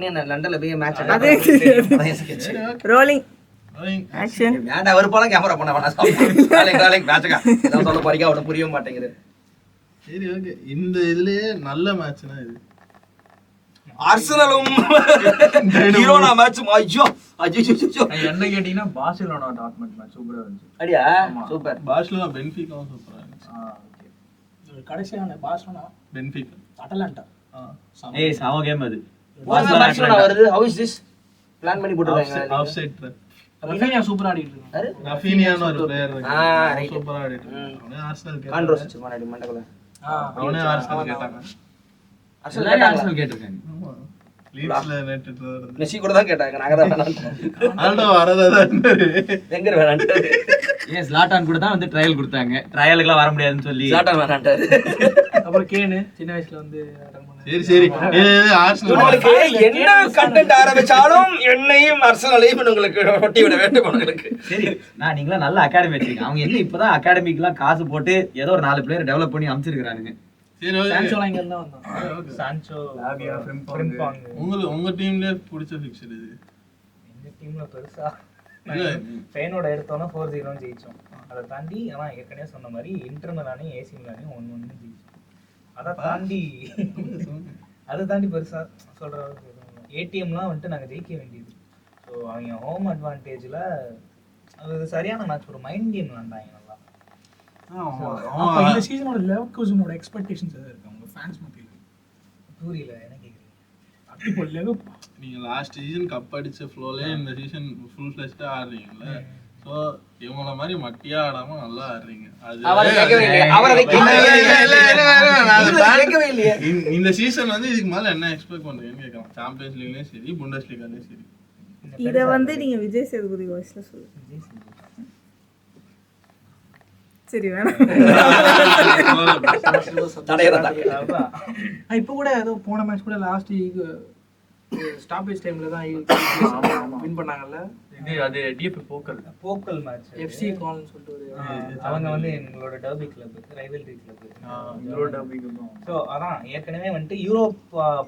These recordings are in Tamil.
பண்ணி லண்டன்ல போய் மேட்ச் ரோலிங் ஆக்ஷன். ஏன்டா அவர் போல கேமரா பண்ண வேணாம். மேட்ச்க்கா நான் சொல்ல போறீங்க அவனுக்கு புரிய மாட்டேங்குது. சரி ஓகே. இந்த இதுலயே நல்ல மேட்ச்னா இது ஆர்சனலும் ஹீரோனா மேட்ச். ஐயோ என்ன கேட்டீங்கன்னா பார்சிலோனா டாட்மண்ட் மேட்ச் சூப்பரா இருந்துச்சு. அடியா சூப்பர். பார்சிலோனா பென்ஃபிகாவும் சூப்பரா இருந்துச்சு. ஓகே. கடைசியான பார்சிலோனா பென்ஃபிகா அட்டலாண்டா. ஏய் சாவ கேம் அது. பார்சிலோனா வருது. ஹவ் இஸ் திஸ் பிளான் பண்ணி போட்டுருக்காங்க. Off-site drop. ரஃபீனியா சூப்பரா ஆடிட்டு இருக்காரு. ரஃபீனியான்னு ஒரு பிளேயர் இருக்கான். ரைட். சூப்பரா ஆடிட்டு இருக்கான். அவனே ஆர்சனல் கான்ட்ரோவர்சி பண்ணாடி மண்டகல. அவனே ஆர்சனல் கேட்டாங்க. ஆர்சனல் கேட்டிருக்காங்க. ஆமா. லீட்ஸ்ல நெட்டுட்டு வருது. மெஸ்ஸி கூட தான் கேட்டாங்க. நாங்க தான் வேணாம். ஆல்டோ வரதா இருந்தாரு. வெங்கர் வேணான்ட்டாரு. ஏன் ஸ்லாட்டான் கூட தான் வந்து ட்ரையல் கொடுத்தாங்க. ட்ரையலுக்குலாம் வர முடியாதுன்னு சொல்லி ஜார்டன் வேணான்ட்டாரு. அப்புறம் கேனு சின்ன வயசுல வந்து சரி ஆர்சனல் உங்களுக்கு என்ன கண்டென்ட் ஆரம்பிச்சாலும் என்னையும் அர்சனலையும் உங்களுக்கு ஒட்டி விட வேண்டும் உங்களுக்கு. சரி நான் நீங்களா நல்ல அகாடமி வச்சிருக்கீங்க. அவங்க என்ன இப்பதான் அகாடமிக்குலாம் காசு போட்டு ஏதோ ஒரு 4 பிளேயர் டெவலப் பண்ணி அமைச்சிருக்கானுங்க. சரி ஓகே. சான்சோலாம் இங்க இருந்தா வந்தான். Sancho, லாவியா, Frimpong. உங்க டீம்ல பிடிச்ச ஃபிக்சர் இது? எங்க டீம்ல பெருசா இல்ல ஃபெயனோட எடுத்தோம்னா 4-0 ஜெயிச்சோம். அதை தாண்டி ஆனா ஏற்கனவே சொன்ன மாதிரி இன்டர் மிலானையும் ஏசி மிலானையும் 1-1 ஜெயிச்சோம். அதை தாண்டி பெருசா சொல்ற அளவுக்கு ஏடிஎம்லாம் வந்துட்டு நாங்க ஜெயிக்க வேண்டியது. ஸோ அவங்க ஹோம் அட்வான்டேஜ்ல அது சரியான மேட்ச். ஒரு மைண்ட் கேம் விளாண்டாங்க நல்லா. அப்ப இந்த சீசனோட லெவர்கூசனோட எக்ஸ்பெக்டேஷன்ஸ் எது இருக்கு உங்க ஃபேன்ஸ் மத்தியில? புரியல என்ன கேக்குறீங்க? இப்போ லெவல் நீங்க லாஸ்ட் சீசன் கப் அடிச்ச ஃப்ளோல இந்த சீசன் ஃபுல் ஃபிளஷ்டா ஆடுறீங்கல்ல. சோ இவங்கள மாதிரி மட்டியா ஆடாம நல்லா ஆடுறீங்க. அவரை கேட்கவே இல்லையே. அவரை கேட்கவே இல்லையே. இந்த சீசன் வந்து இதுக்கு மேல என்ன எக்ஸ்பெக்ட் பண்றீங்கன்னு கேட்கலாம். சாம்பியன்ஸ் லீக்லயும் சரி புண்டஸ் லீக்லயும் சரி. இத வந்து நீங்க விஜய் சேதுபதி வாய்ஸ்ல சொல்லுங்க. சரி வேணாம். இப்போ கூட ஏதோ போன மேட்ச் கூட லாஸ்ட் ஸ்டாப்பேஜ் டைம்ல தான் வின் பண்ணாங்கல்ல. அது டிஎஃப் போக்கல் மேட்ச். எஃப்சி கால்னு சொல்லிட்டு ஒரு அவங்க வந்து எங்களோட derby club, rivalry club. So அதான் ஏற்கனவே வந்துட்டு யூரோப்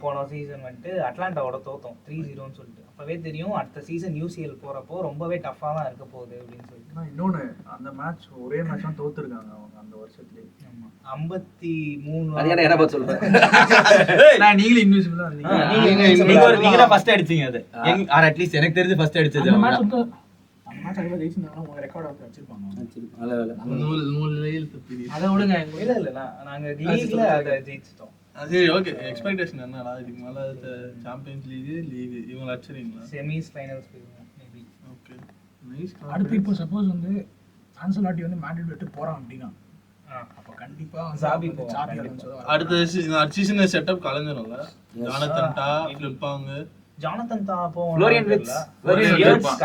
போன சீசன் வந்துட்டு அட்லாண்டாவோட தோத்தோம் 3-0ன்னு சொல்லிட்டு. அப்பவே தெரியும் அடுத்த சீசன் யூசிஎல் போறப்போ ரொம்பவே டஃபா தான் இருக்க போகுது அப்படின்னு சொல்லிட்டு. இன்னொன்னு அந்த மேட்ச் ஒரே மேட்ச் தான் தோத்துருக்காங்க அவங்க அந்த வருஷத்துலயே. 53 அது என்ன பார்த்து சொல்றேன். நான் நீங்களும் இன்விசிபிள் தான் நீங்க தான் ஃபர்ஸ்ட் அடிச்சீங்க. அது ஆர் அட்லீஸ்ட் எனக்கு தெரிஞ்சு ஃபர்ஸ்ட் அடிச்சது அந்த அவங்க. மேட்ச் வந்து அந்த மேட்ச் அங்க ஜெயிச்சிருந்தாங்கன்னா உங்க ரெக்கார்ட் ஆஃப் வச்சிருப்பாங்க. நூல் தப்பி. அதை விடுங்க. இல்ல நாங்க லீக்ல அதை ஜெயிச்சிட்டோம். சரி ஓகே. எக்ஸ்பெக்டேஷன் என்னடா இதுக்கு மேல சாம்பியன்ஸ் லீக் இவங்க அடிச்சிரீங்களா? செமிஸ் ஃபைனல்ஸ் போயிடுவோம் மேபி. Okay nice. அடுத்து இப்போ சப்போஸ் வந்து ஆன்சலாட்டி வந்து மேட்ரிட் விட்டு போறான் அப்படின்னா அப்ப கண்டிப்பா சாபி வந்து சாபி அலோன்சோ அடுத்த சீசன் செட்டப் கலந்துரும்ல. ஜானதன் டா ஃபிளிப்பாங்க. ஜானதன் தா போவோம். ஃப்ளோரியன் விட்ஸ்.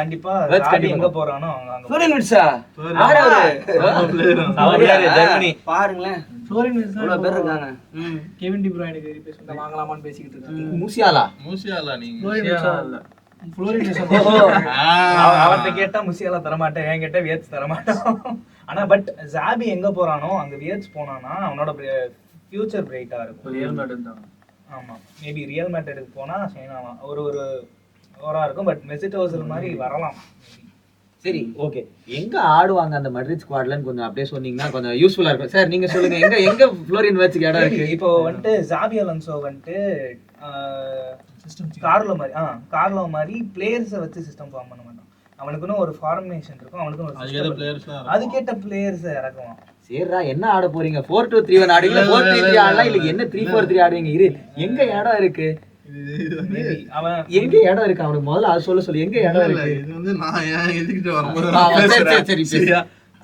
கண்டிப்பா விட்ஸ் சாபி கண்டிப்பா எங்க போறானோ அங்க. ஃப்ளோரியன் விட்ஸா? யார் அவரு? ஜெர்மனி. பாருங்களேன் ஃப்ளோரின் விட்ஸ் இவ்வளவு பேர் இருக்காங்க. கெவின் டி ப்ரூயினுக்கு ரீப்ளேஸ்மென்ட் வாங்கலாமான்னு பேசிக்கிட்டு இருக்காங்க. மூசியாலா நீங்க ஃப்ளோரின் விட்ஸ் இல்ல. ஃப்ளோரின் விட்ஸ் அவர்ட்ட கேட்டா முசியாலா தரமாட்டேன், என் கிட்ட வியர்ட்ஸ் தரமாட்டோம். ஆனா பட் ஜாபி எங்க போறானோ அங்க வியர்ட்ஸ் போனானா அவனோட ஃபியூச்சர் பிரைட்டா இருக்கும். ரியல் மேட்ரிட் தான். ஆமா மேபி ரியல் மேட்ரிடுக்கு போனா சைனாவா ஒரு ஓரா இருக்கும். பட் மெசிட் ஓசல் மாதிரி வரலாம். சரி ஓகே. எங்க ஆடுவாங்க அந்த மட்ரிட் ஸ்குவாட்லன்னு கொஞ்சம் அப்படியே சொன்னீங்கன்னா கொஞ்சம் யூஸ்ஃபுல்லா இருக்கும். சார் நீங்க சொல்லுங்க எங்க ஃப்ளோரின் வெட்ஸ்க்கு இடம் இருக்கு? இப்போ வந்துட்டு ஜாபி அலோன்சோ வந்துட்டு கார்லோ மாதிரி பிளேயர்ஸை வச்சு சிஸ்டம் ஃபார்ம் பண்ண மாட்டான். அவனுக்குன்னு ஒரு ஃபார்மேஷன் இருக்கும். அவனுக்குன்னு அதுக்கேற்ற பிளேயர்ஸ் இறக்குவான். சரிடா என்ன ஆட போறீங்க? 4-2-3-1 ஆடுவீங்களா? 4-3-3 ஆடலாம் இல்ல என்ன 3-4-3 ஆடுவீங்க? இரு எங்க இடம் இருக்கு? அவன் எங்க இடம் இருக்கு அவனுக்கு முதல்ல அது சொல்லு. எங்க இடம் இருக்கு? இது வந்து நான் ஏன் எதுக்கிட்டு வரும்போது சரி சரியா.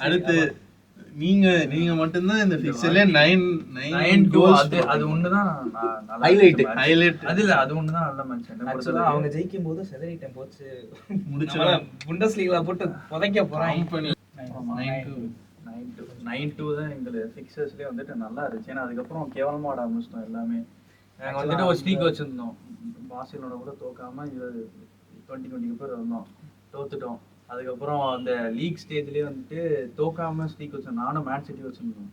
அடுத்து நீங்க மட்டும்தான் இந்த ஃபிக்ஸர்ல 9 கோல்ஸ். அது ஒண்ணுதான் ஹைலைட். அது ஒண்ணுதான் நல்ல மேட்ச். ஆக்சுவலா அவங்க ஜெயிக்கும் போது செதறிட்டேன் போச்சு முடிச்சல புண்டஸ் லீக்ல போட்டு புதைக்க போறான். 9-2 தான் எங்க ஃபிக்சர்ஸ்லயே வந்துட்டு நல்லா இருந்துச்சு. ஏன்னா அதுக்கப்புறம் கேவலமா ஆட ஆரம்பிச்சிட்டோம் எல்லாமே. நாங்க வந்துட்டு ஒரு ஸ்ட்ரீக் வச்சிருந்தோம். பார்சிலோனா கூட தோக்காம 20-20 பேர் இருந்தோம், தோத்துட்டோம். அதுக்கப்புறம் அந்த லீக் ஸ்டேஜ்லேயே வந்துட்டு தோக்காம ஸ்ட்ரீக் வச்சோம். நானும் மேன் சிட்டி வச்சுருந்தோம்,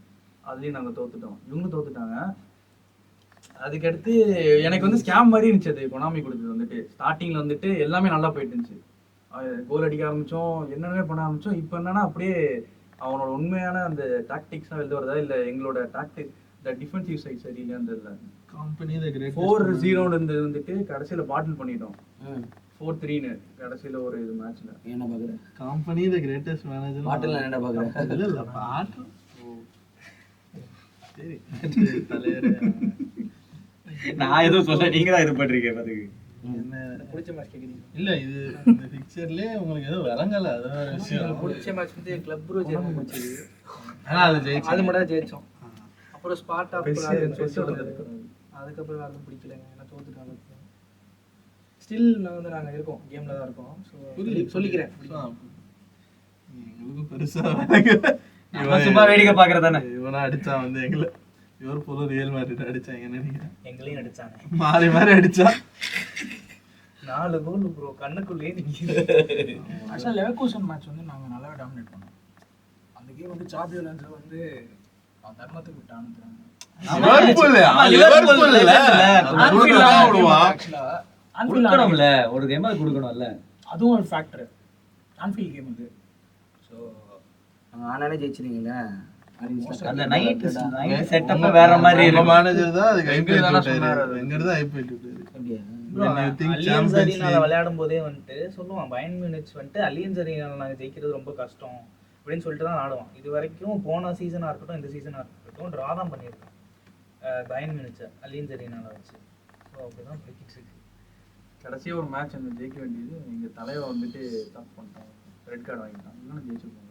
அதுலேயும் நாங்கள் தோத்துட்டோம். இவங்களும் தோத்துட்டாங்க. அதுக்கடுத்து எனக்கு வந்து ஸ்கேம் மாதிரி இருந்துச்சு அது கொனாமி கொடுத்தது வந்துட்டு. ஸ்டார்டிங்ல வந்துட்டு எல்லாமே நல்லா போயிட்டு இருந்துச்சு, கோல் அடிக்க ஆரம்பிச்சோம், என்னென்னமே பண்ண ஆரம்பிச்சோம். இப்போ என்னன்னா அப்படியே அவனோட உண்மையான அந்த டாக்டிக்ஸ்லாம் வெளில வருதா இல்லை எங்களோட டாக்டிக் இந்த டிஃபென்சிவ் சைட் சரியில்லைன்னு இல்லை. கம்பெனி த கிரேட் 4-0 இருந்தது வந்துட்டு கடைசியில் பாட்டில் பண்ணிட்டோம். 4-3 கடைசியில் ஒரு இது மேட்ச்ல. என்ன பாக்குற கம்பெனி த கிரேட்டஸ்ட் மேனேஜர் பாட்டில் என்ன பாக்குற இல்ல பாட்டு சரி தலையரே நான் எதுவும் சொல்ல நீங்க தான் இது பண்றீங்க பாத்துக்கு என்ன பிடிச்ச மேட்ச் கேக்குறீங்க? இல்ல இது இந்த பிக்சர்லயே உங்களுக்கு ஏதோ விளங்கல அது ஒரு விஷயம். பிடிச்ச மேட்ச் வந்து கிளப் ப்ரூ ஜெர்மன் மேட்ச். ஆனா அது ஜெயிச்சு அது மட்டும் தான் ஜெயிச்சோம். அப்புறம் ஸ்பாட் ஆஃப் பெருசு அதுக்கப்புறம் யாரும் பிடிக்கலங்க, ஏன்னா தோத்துட்டாங்க. ஸ்டில் வந்து நாங்க இருக்கோம், கேம்ல தான் இருக்கோம். ஸோ சொல்லிக்கிறேன். எங்களுக்கும் பெருசா சும்மா வேடிக்கை பாக்குறதானே. இவனா அடிச்சா வந்து எங்களை இவர் போல ரியல் மேட்ரிட் அடிச்சாங்க நினைக்கிறேன். எங்களையும் அடிச்சாங்க, மாறி மாறி அடிச்சா 4 கோல் ப்ரோ கண்ணுக்குள்ளேயே நிக்குது. ஆக்சுவலாக லெவர்கூசன் மேட்ச் வந்து நாங்கள் நல்லாவே டாமினேட் பண்ணோம். அந்த கேம் வந்து சாபி அலோன்சோ வந்து தர்மத்துக்கு விட்டான்னு கொடுக்கணும்ல, ஒரு கேம் அது கொடுக்கணும்ல, அதுவும் ஒரு ஃபேக்டர். ஆன்ஃபீல்ட் கேம் இது. ஸோ ஆனாலே ஜெயிச்சிருக்கீங்களா. அந்த நைட் செட்டப் வேற மாதிரி நம்ம இருக்கு. மேனேஜர் தான் அதுக்கு எங்க தானே ஐபிஎல் சொன்னாரு. எங்க தான் ஐபிஎல் அப்படியா? அலியன்ஸ் அரினால விளையாடும் போதே வந்துட்டு சொல்லுவான், பயன் மியூனிச் வந்துட்டு அலியன்ஸ் அரினால நாங்கள் ஜெயிக்கிறது ரொம்ப கஷ்டம் அப்படின்னு சொல்லிட்டு தான் ஆடுவான். இது வரைக்கும் போன சீசனாக இருக்கட்டும் இந்த சீசனாக இருக்கட்டும் ட்ரா தான் பண்ணியிருக்கோம் பயன் மியூனிச்சை அலியன்ஸ் அரினால வச்சு. ஸோ அப்படிதான் போய்கிட்டு இருக்கு. கடைசியாக ஒரு மேட்ச் அந்த ஜெயிக்க வேண்டியது எங்கள் தலைவர் வந்துட்டு தப்பு பண்ணிட்டாங்க, ரெட் கார்டு வாங்கிட்டாங்க. இன்னும் ஜெயிச்சிருப்பாங்க.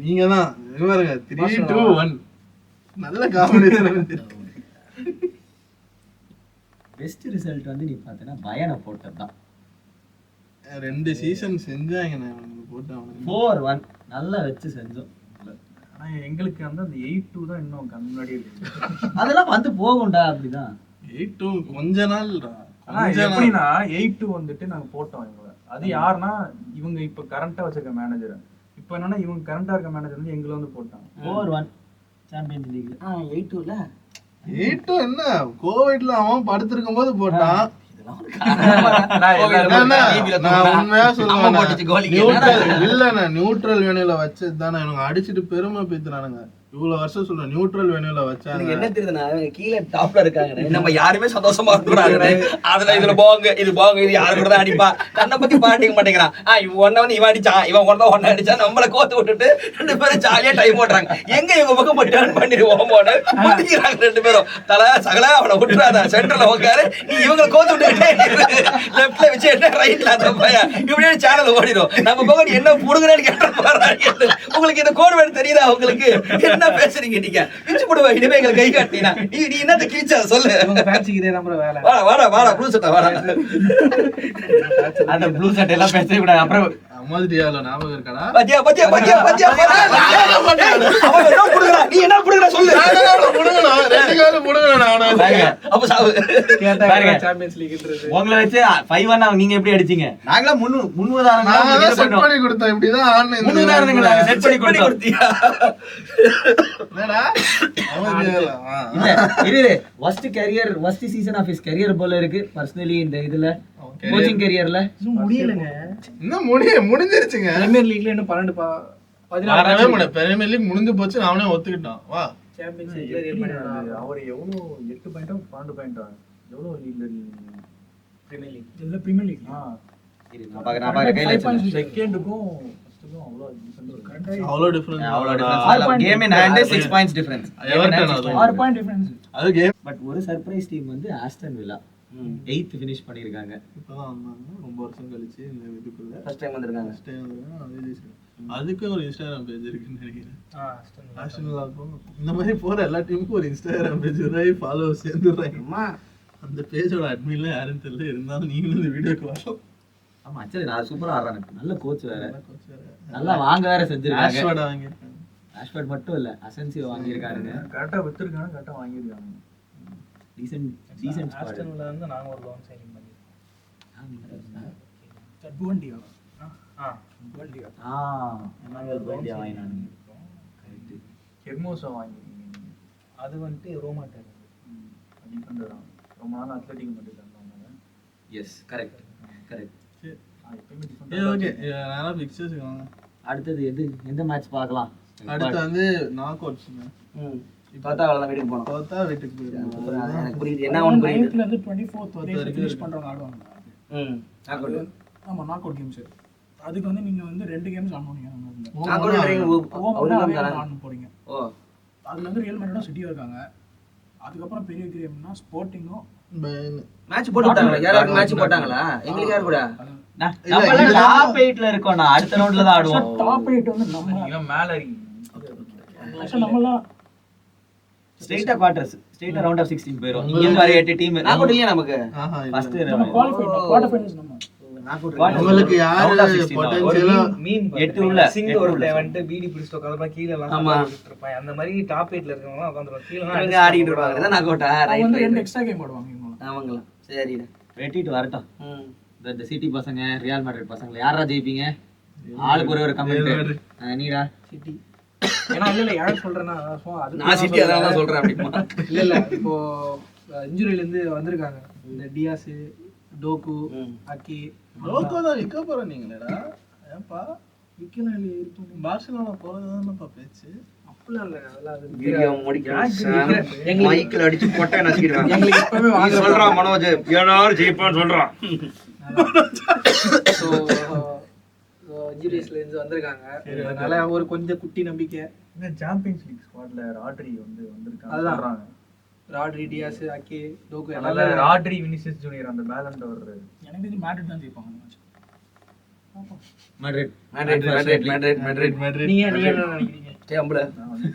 நீங்க தான் பாருங்க 3-2-1 நல்ல காம்பினேஷன். பெஸ்ட் ரிசல்ட் வந்து நீ பார்த்தனா பயனை போட்டதுதான். 2 சீசன் செஞ்சாங்க நான் போட்டாங்க 4-1 நல்லா வச்சு செஞ்சோம். ஆனால் எங்களுக்கு வந்து அந்த 8-2 தான் இன்னும் கண் முன்னாடி இருக்கு. அதெல்லாம் வந்து போகும்டா. அப்படிதான் 8-2 கொஞ்ச நாள் எப்படின்னா 8-2 வந்துட்டு நாங்கள் போட்டோம். இவங்க அது யாருன்னா இவங்க இப்போ கரண்டா வச்சிருக்க மேனேஜர். இப்போ என்னன்னா இவங்க கரண்டா இருக்க மேனேஜர் வந்து எங்களை வந்து போட்டாங்க. 4-1 சாம்பியன்ஸ் லீக்ல 8-2ல 8-2 என்ன கோவிட்ல அவன் படுத்திருக்கும் போது போட்டான். நியூட்ரல் வெனியூல வச்சது தானே இவங்க அடிச்சுட்டு பெருமை பேத்துறானுங்க. இவ்வளவு வருஷம் சொல்றேன் நியூட்ரல் வெனியூல வச்சாங்க. என்ன தெரியுதுன்னா கீழே டாப்ல இருக்காங்க. நம்ம யாருமே சந்தோஷமா இருக்கிறாங்க. அதுல இதுல போங்க இது போங்க இது யாரு கூட தான் அடிப்பா, தன்னை பத்தி பாட்டிக்க மாட்டேங்கிறான். இவன் ஒன்ன வந்து இவன் அடிச்சான், இவன் ஒன்ன அடிச்சா நம்மளை கோத்து விட்டுட்டு 2 பேரும் ஜாலியா டைம் ஓட்டுறாங்க. எங்க இவங்க பக்கம் போய் டர்ன் பண்ணிடுவோம் பண்ணிக்கிறாங்க 2 பேரும். தலை சகல அவனை விட்டுறாத சென்டர்ல உட்காரு, நீ இவங்களை கோத்து விட்டு லெப்ட்ல வச்சு என்ன ரைட்ல அந்த பையன் இப்படியே சேனல் ஓடிடும். நம்ம பக்கம் என்ன புடுங்குறேன்னு கேட்டு உங்களுக்கு இந்த கோடு வேணும் தெரியுதா? உங்களுக்கு என்ன பேசுறீங்க நீங்க? பிச்சு போடுவா இனிமே எங்களை கை காட்டினா நீ என்னத்த கிழிச்சா சொல்லு. ஃபேன்சிக்கு நம்ம வேலை. வாடா வாடா வாடா ப்ளூ சட்டை வாடா. அந்த ப்ளூ சட்டை எல்லாம் பேசவே கூடாது. அப்புறம் அம்மாதிரியால ஞாபகம் இருக்காடா? பத்தியா பத்தியா பத்தியா பத்தியா அவன் என்ன புடுங்குறா நீ என்ன புடுங்குற சொல்லு. அப்ப சாவு சாம்பியன்ஸ் லீக்ன்றது உங்களை வச்சு 5-1 நீங்க எப்படி அடிச்சீங்க? நாங்களா முன்னுதாரணங்களா செட் பண்ணி கொடுத்தோம். இப்படிதான் ஆன்லைன் முன்னுதாரணங்களா செட் பண்ணி கொடுத்தோம். என்னடா அம்மாதிரியால இல்ல இரு first career first season of his career போல இருக்கு. பர்சனலி இந்த இதுல கோச்சிங் கரியர்ல முடியலங்க. இன்னும் முடிஞ்சிருச்சுங்க. பிரீமியர் லீக்ல இன்னும் 14 பிரீமியர் லீக் முடிஞ்சு போச்சு. அவனே ஒத்துக்கிட்டான். வா சாம்பியன்ஸ் லீக்ல அவர் எவ்வளோ 8 பாயிண்டா 12 பாயிண்டா எவ்வளோ லீக்ல பிரீமியர் லீக் இல்ல பிரீமியர் லீக் நான் பாக்க கையில செகண்டுக்கும் ஃபர்ஸ்ட்டுக்கும் அவ்வளோ டிஃபரன்ஸ். அவ்வளோ டிஃபரன்ஸ். அவ்வளோ difference. Game in hand 6 points difference. Everton அது 6 பாயிண்ட் டிஃபரன்ஸ். அது கேம். பட் ஒரு சர்ப்ரைஸ் டீம் வந்து ஆஸ்டன் வில்லா 8th ஃபினிஷ் பண்ணிருக்காங்க. இப்பதான் வந்தாங்க ரொம்ப வருஷம் கழிச்சு இந்த இதுக்குள்ள ஃபர்ஸ்ட் டைம் வந்திருக்காங்க. ஃபர்ஸ்ட் டைம் வந்தாங்க. அதே ஜெயிச்சிருக்காங்க. அதுக்கு ஒரு இன்ஸ்டாகிராம் பேஜ் இருக்குன்னு நினைக்கிறேன். ஆஸ்டன் இந்த மாதிரி போற எல்லா டீமுக்கும் ஒரு இன்ஸ்டாகிராம் பேஜ் உருவாகி ஃபாலோவர்ஸ் சேர்ந்துடுறாங்க. அந்த பேஜோட அட்மின்ல யாரும் தெரியல. இருந்தாலும் நீங்களும் இந்த வீடியோக்கு வரலாம். ஆமா ஆக்சுவலி நான் சூப்பரா ஆடுறானே. நல்ல கோச் வேற. நல்லா வாங்க வேற செஞ்சிருக்காங்க. ஆஷ்வர்ட் வாங்கிருக்காங்க. ஆஷ்வர்ட் மட்டும் இல்ல அசென்சியோ வாங்கியிருக்காங்க. கரெக்டாக வித்துருக்காங்க, கரெக்டாக வாங்கியிருக்காங்க. டீசன்ட் ஆஸ்டன்ல வந்து நாங்க ஒரு லோன் சைனிங் பண்ணி புவண்டியா புவண்டியா வாங்கினானுங்க. ஹெர்மோசா வாங்கியிருக்கீங்க. அது வந்துட்டு ரோமாட்டர் டிஃபெண்டர் ரொம்ப நாள் அத்லெட்டிக் மட்டும் இருந்தாங்க. Yes correct correct. எப்பயுமே ஏ டிஃபெண்டர். ஓகே நல்லா பிக்சர்ஸ் வாங்க. அடுத்தது எந்த மேட்ச் பார்க்கலாம்? அடுத்து வந்து நாக் அவுட்ஸ். பார்த்தா அவ்வளவுதான் வீட்டுக்கு போனோம். பார்த்தா வீட்டுக்கு போயிடுவோம். எனக்கு புரியுது என்ன ஒன்று புரியுது. 9th ல இருந்து 24th வரைக்கும் ஃபினிஷ் பண்றவங்க ஆடுவாங்க. knock out. ஆமா நாக் அவுட் கேம்ஸ். அதுக்கு வந்து நீங்க வந்து 2 கேம்ஸ் ஆடணும். knock out ன்றீங்க ஆடணும் போறீங்க. ஓ அதுல வந்து ரியல் மேட்ரிடும் சிட்டியும் இருக்காங்க. அதுக்கப்புறம் பெரிய கேம்னா ஸ்போர்ட்டிங்கும் மேட்ச் போட்டு விட்டாங்களா? யாராவது மேட்ச் போட்டாங்களா? எங்களுக்கு யார் கூட? நம்ம டாப் 8ல இருக்கோம். நான் அடுத்த ரவுண்ட்ல தான் ஆடுவோம். டாப் 8 வந்து நம்ம நீங்க மேல இருக்கீங்க. ஆக்சுவலா நம்மலாம் ஸ்ட்ரைட்டா குவார்ட்டர்ஸ் ஸ்ட்ரைட்டா ரவுண்ட் ஆஃப் 16 போயிரும். இங்க இருந்து வர 8 டீம் knock out இல்லையா நமக்கு? ஆஹா ஃபர்ஸ்ட் நம்ம குவார்ட்டர் ஃபைனல்ஸ் நம்ம உங்களுக்கு யாரு பொட்டன்ஷியலா 8 உள்ள சிங்க ஒரு வந்துட்டு பீடி பிடிச்சிட்டு உட்கார்ந்து கீழ எல்லாம் சாப்பிட்டுட்டு இருப்பாங்க. அந்த மாதிரி டாப் 8ல இருக்கவங்க உட்கார்ந்துருப்பாங்க. கீழ இவங்க ஆடிட்டு இருப்பாங்க. இதான் knock out. அவங்க வந்து ரைட் 2 எக்ஸ்ட்ரா கேம் ஆடுவாங்க இவங்க. ஆமாங்களா? சரிடா. வெட்டிட்டு வரட்டும். இந்த சிட்டி பசங்க ரியால் மேட்ரிட் பசங்க யாரா ஜெயிப்பீங்க? ஆளுக்கு ஒரு கமெண்ட். நீடா சிட்டி. ஏன்னா இல்ல யார் சொல்றேன்னா அது நான் சிட்டி அதான் தான் சொல்றேன் அப்படிமா. இல்ல இப்போ இன்ஜூரியில இருந்து வந்திருக்காங்க. இந்த டியாஸ், டோக்கு, அக்கி லோகோ தான் விக்க போறீங்களேடா. ஏன்பா விக்கல இருக்கு. பார்சிலோனா போறதுதானப்பா பேச்சு. அப்பலாம் இல்ல. அதெல்லாம் அது வீடியோ முடிக்கிறேன். மைக்ல அடிச்சு கொட்டை நசிக்கிடுவாங்க. எங்களுக்கு இப்பவே நீ சொல்றான் மனோஜ் எல்லாரும் ஜெயிப்பான்னு சொல்றான். சோ இன்ஜூரிஸ்ல இருந்து வந்திருக்காங்க. அதனால ஒரு கொஞ்சம் குட்டி நம்பிக்கை. இந்த சாம்பியன்ஸ் லீக் ஸ்குவாட்ல ராட்ரி வந்து வந்திருக்காங்க அதுதான். சொல்றாங்க. ராட்ரி, டியாஸ், அக்கி, டோக்கு அதனால எல்லாம் ராட்ரி, வினிசியஸ் ஜூனியர் அந்த பேலண்ட் வர்றது. எனக்கு தெரிஞ்சு மேட்ரிட் தான் ஜெயிப்பாங்க இந்த மேட்ச். மேட்ரிட் மேட்ரிட் நீங்க என்ன நினைக்கிறீங்க? டேம்பிள் நான் வந்து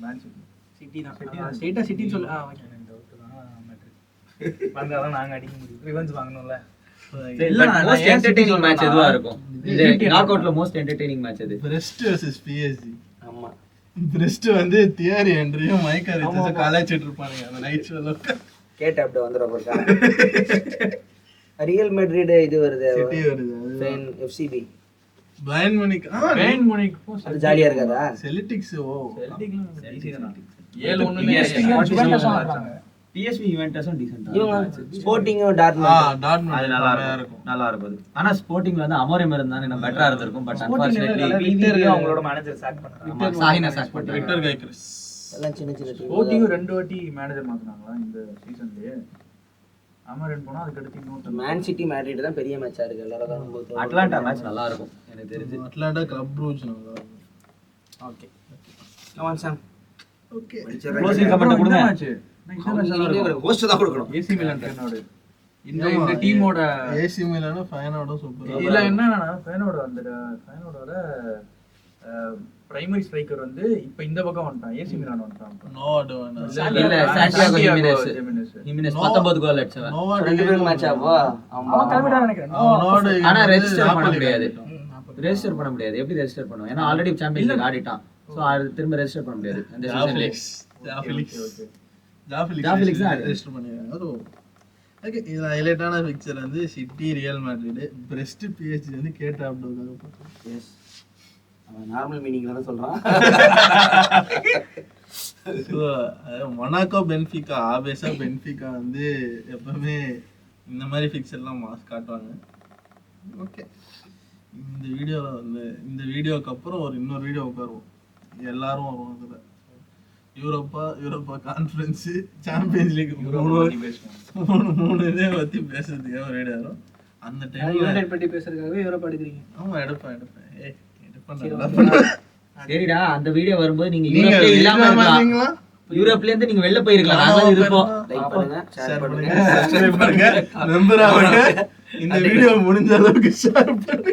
மேன் சிட்டி. சிட்டி தான். ஸ்ட்ரைட்டா சிட்டின்னு சொல்லு. ஓகே. டவுட் தான் மேட்ரிக். வந்தாதான் நாங்க அடிக்க முடியும். ரிவெஞ்ச் வாங்கணும்ல. மோஸ்ட் என்டர்டெய்னிங் மேட்ச் எதுவா இருக்கும்? இந்த நாக் அவுட்ல மோஸ்ட் என்டர்டெய்னிங் மேட்ச் எது? Breast versus PSG. ஆமா. பிரெஸ்ட் வந்து தியரி என்ட்ரியும் மைக்கா ரிச்சர்ஸ் காலேஜிட்டு இருப்பானுங்க அந்த நைட் ஷோல. கேட் அப்படி வந்துற போறா. ரியல் மேட்ரிட் இது வருது. சிட்டி வருது. Fine FCP. பயன் முனிக். பேன் முனிக் அது ஜாலியா இருக்காதா? செல்டிக்ஸ். ஓ செல்டிக்லாம் ஈஸி தான். 7-1 பிஎஸ்வி யுவென்டஸும் டீசன்ட்டா இவங்க ஸ்போர்ட்டிங் டார்ட்மண்ட். டாட்மண்ட் அது நல்லா இருக்கும். நல்லா இருக்கும். ஆனா ஸ்போர்ட்டிங்ல வந்து அமோரிம் இருந்தானே இன்னும் பெட்டரா இருந்திருக்கும். பட் அன்ஃபார்ச்சுனேட்லி விவியும் அவங்களோட மேனேஜர் சாக் பண்றாங்க. சாஹினா சாக் பண்ணிட்டாங்க. விக்டர் கைக்ரஸ் எல்லாம் சின்ன சின்ன டீம். ஸ்போர்ட்டிங் 2 வாட்டி மேனேஜர் மாத்துனாங்களா இந்த சீசன்லயே? அமரன் போனா அதுக்கு அடுத்து இன்னொரு மேன் சிட்டி மேட்ரிட் தான் பெரிய மேட்சா இருக்கு. எல்லாரும் தான் போகுது. அட்லாண்டா மேட்ச் நல்லா இருக்கும் எனக்கு தெரிஞ்சு. அட்லாண்டா கிளப் ப்ரூஜ் நல்லா இருக்கும். ஓகே. கமான் சாம். ஓகே. க்ளோசிங் கமெண்ட் கொடுங்க. ஹோஸ்ட் தான் கொடுக்கணும். ஏசி மிலான் ஃபேனோட இந்த டீமோட ஏசி மிலான் ஃபைனோட சூப்பரா. இதுல என்னன்னா ஃபேனோட பிரைமரி ஸ்ட்ரைக்கர் வந்து இப்ப இந்த பக்கம் வந்துட்டான். ஏசி மிலான் வந்துட்டான். No advance. இல்ல சாண்டியாகோ ஹிமினஸ் 19 கோல் அடிச்சவன். நோவா ரெண்டு பேரும் மேட்ச் ஆவா? ஆமா. அவன் கிளம்பிட்டான்னு நினைக்கிறேன். அவனோட ஆனா ரெஜிஸ்டர் பண்ண முடியாது. ரெஜிஸ்டர் பண்ண முடியாது. எப்படி ரெஜிஸ்டர் பண்ணுவோம்? ஏன்னா ஆல்ரெடி சாம்பியன்ஸ் லீக் ஆடிட்டான். சோ அது திரும்ப ரெஜிஸ்டர் பண்ண முடியாது அந்த சீசன்ல. ஜாஃபிலிக்ஸ் ரெஜிஸ்டர் பண்ணிருக்காங்க. ஓகே. இது ஹைலைட்டான பிக்சர் வந்து city real Madrid. Breast PSG வந்து கேட் ஆப்டோக்காக போட்டு. எஸ். அவன் நார்மல் மீனிங்ல தான் சொல்றான். மொனாக்கோ பென்ஃபிகா ஆபேஸா பென்ஃபிகா வந்து எப்பவுமே இந்த மாதிரி பிக்சர்லாம் மாஸ் காட்டுவாங்க. ஓகே. இந்த வீடியோக்கு அப்புறம் இன்னொரு வீடியோ உட்காருவோம். எல்லாரும் வருவோம். அதில் யூரோப்பா கான்ஃபரன்ஸ், சாம்பியன்ஸ் லீக் மூணு இதே பற்றி பேசுறதுக்காக ஒரு வீடியோ வரும். அந்த டைம் பற்றி பேசுறதுக்காகவே யூரோப் எடுக்கிறீங்க. ஆமா எடுப்பேன். சரிடா, அந்த வீடியோ வரும்போது நீங்க யூரோப்ல இல்லாம இருக்கலாம். யூரோப்ல இருந்து நீங்க வெளில போயிருக்கலாம். நாங்க இருப்போம். லைக் பண்ணுங்க, ஷேர் பண்ணுங்க, சப்ஸ்கிரைப் பண்ணுங்க, மெம்பர் ஆகுங்க. இந்த வீடியோ முடிஞ்ச அளவுக்கு ஷேர் பண்ணுங்க.